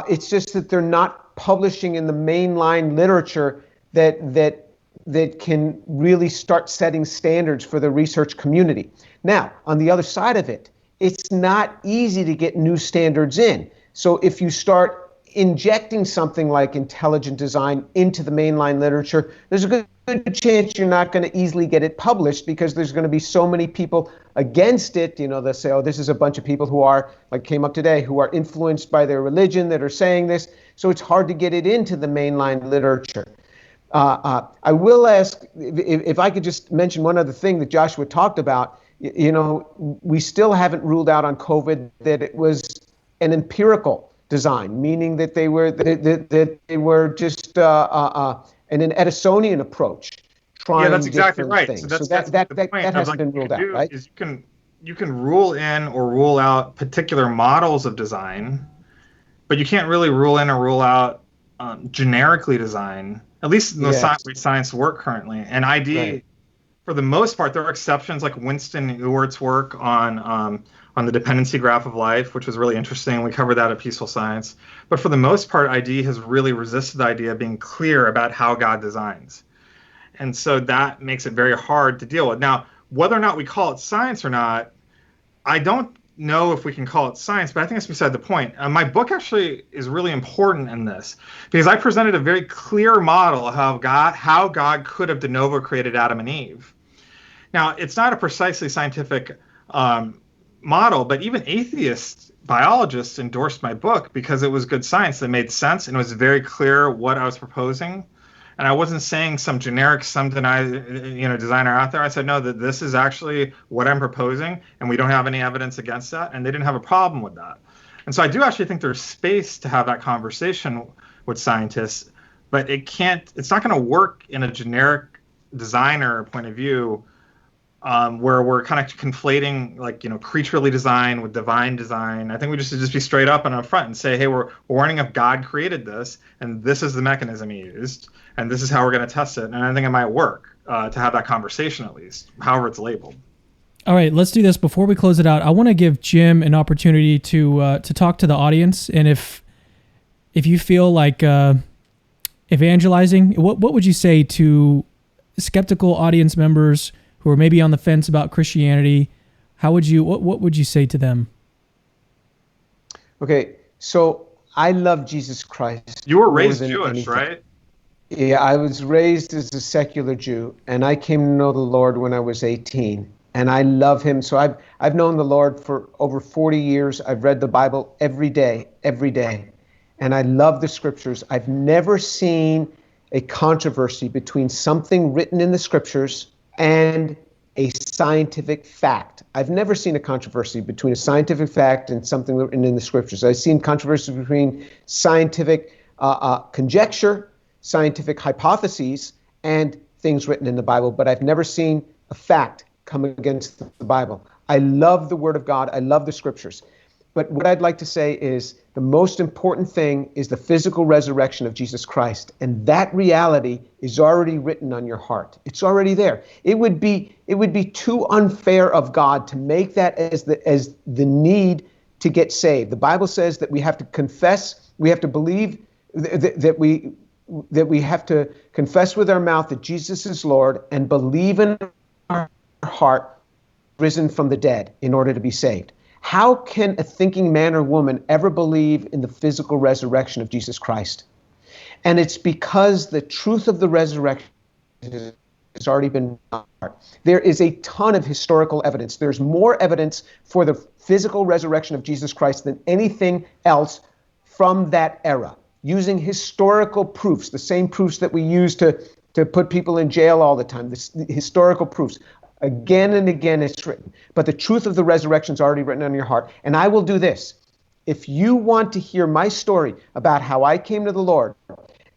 It's just that they're not publishing in the mainline literature that can really start setting standards for the research community. Now, on the other side of it, it's not easy to get new standards in. So if you start injecting something like intelligent design into the mainline literature, there's a good chance you're not going to easily get it published because there's going to be so many people against it. You know, they'll say, oh, this is a bunch of people who are, like came up today, who are influenced by their religion that are saying this. So it's hard to get it into the mainline literature. I will ask if I could just mention one other thing that Joshua talked about. You know, we still haven't ruled out on COVID that it was an empirical design, meaning that they were just an Edisonian approach. Yeah, that's exactly right. Things. So that hasn't been ruled out, right? Is you can rule in or rule out particular models of design, but you can't really rule in or rule out generically design, at least in the way science work currently. And ID, right, for the most part, there are exceptions like Winston Ewert's work on the dependency graph of life, which was really interesting. We covered that at Peaceful Science. But for the most part, ID has really resisted the idea of being clear about how God designs. And so that makes it very hard to deal with. Now, whether or not we call it science or not, I don't know if we can call it science, but I think that's beside the point. My book actually is really important in this because I presented a very clear model of how God could have de novo created Adam and Eve. Now, it's not a precisely scientific model, but even atheist biologists endorsed my book because it was good science that made sense and it was very clear what I was proposing. And I wasn't saying some generic, designer out there. I said, no, that this is actually what I'm proposing, and we don't have any evidence against that. And they didn't have a problem with that. And so I do actually think there's space to have that conversation with scientists, but it's not going to work in a generic designer point of view where we're kind of conflating creaturely design with divine design. I think we just be straight up and upfront and say, hey, we're warning if God created this, and this is the mechanism he used, and this is how we're going to test it. And I think it might work to have that conversation, at least, however it's labeled. All right, let's do this. Before we close it out, I want to give Jim an opportunity to talk to the audience, and if you feel like evangelizing, what would you say to skeptical audience members who are maybe on the fence about Christianity? What would you say to them? Okay, so I love Jesus Christ. You were raised Jewish, right? Yeah, I was raised as a secular Jew, and I came to know the Lord when I was 18, and I love him. So I've known the Lord for over 40 years. I've read the Bible every day, and I love the scriptures. I've never seen a controversy between something written in the scriptures and a scientific fact. I've never seen a controversy between a scientific fact and something written in the scriptures. I've seen controversy between scientific conjecture, scientific hypotheses, and things written in the Bible, but I've never seen a fact come against the Bible. I love the Word of God. I love the scriptures. But what I'd like to say is the most important thing is the physical resurrection of Jesus Christ. And that reality is already written on your heart. It's already there. It would be too unfair of God to make that as the need to get saved. The Bible says that we have to confess, we have to believe that we have to confess with our mouth that Jesus is Lord and believe in our heart risen from the dead in order to be saved. How can a thinking man or woman ever believe in the physical resurrection of Jesus Christ? And it's because the truth of the resurrection has already been done. There is a ton of historical evidence. There's more evidence for the physical resurrection of Jesus Christ than anything else from that era, using historical proofs, the same proofs that we use to put people in jail all the time, the historical proofs. Again and again it's written. But the truth of the resurrection is already written on your heart. And I will do this. If you want to hear my story about how I came to the Lord,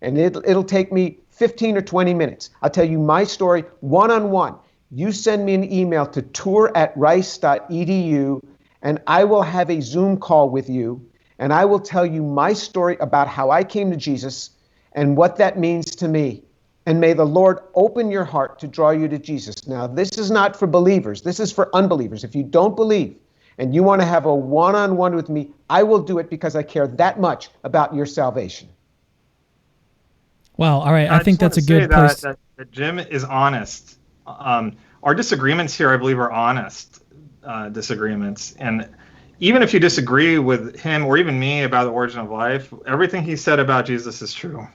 and it'll take me 15 or 20 minutes, I'll tell you my story one-on-one. You send me an email to tour@rice.edu, and I will have a Zoom call with you, and I will tell you my story about how I came to Jesus and what that means to me. And may the Lord open your heart to draw you to Jesus. Now, this is not for believers. This is for unbelievers. If you don't believe and you want to have a one-on-one with me, I will do it because I care that much about your salvation. Wow. All right. I think that's a good place. That Jim is honest. Our disagreements here, I believe, are honest disagreements. And even if you disagree with him or even me about the origin of life, everything he said about Jesus is true.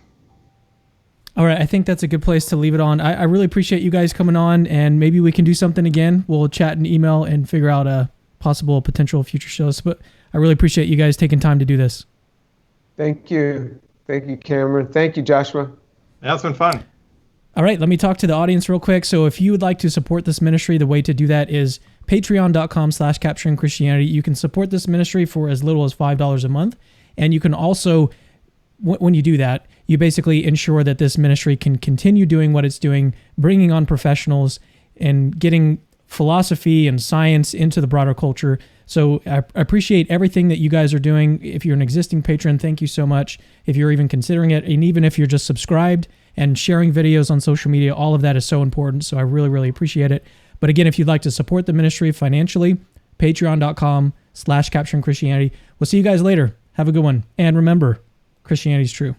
All right, I think that's a good place to leave it on. I really appreciate you guys coming on, and maybe we can do something again. We'll chat and email and figure out possible potential future shows. But I really appreciate you guys taking time to do this. Thank you. Thank you, Cameron. Thank you, Joshua. Yeah, it's been fun. All right, let me talk to the audience real quick. So if you would like to support this ministry, the way to do that is patreon.com/capturingchristianity. You can support this ministry for as little as $5 a month. And you can also, when you do that, you basically ensure that this ministry can continue doing what it's doing, bringing on professionals and getting philosophy and science into the broader culture. So I appreciate everything that you guys are doing. If you're an existing patron, thank you so much. If you're even considering it, and even if you're just subscribed and sharing videos on social media, all of that is so important. So I really, really appreciate it. But again, if you'd like to support the ministry financially, patreon.com/capturingchristianity. We'll see you guys later. Have a good one. And remember, Christianity's true.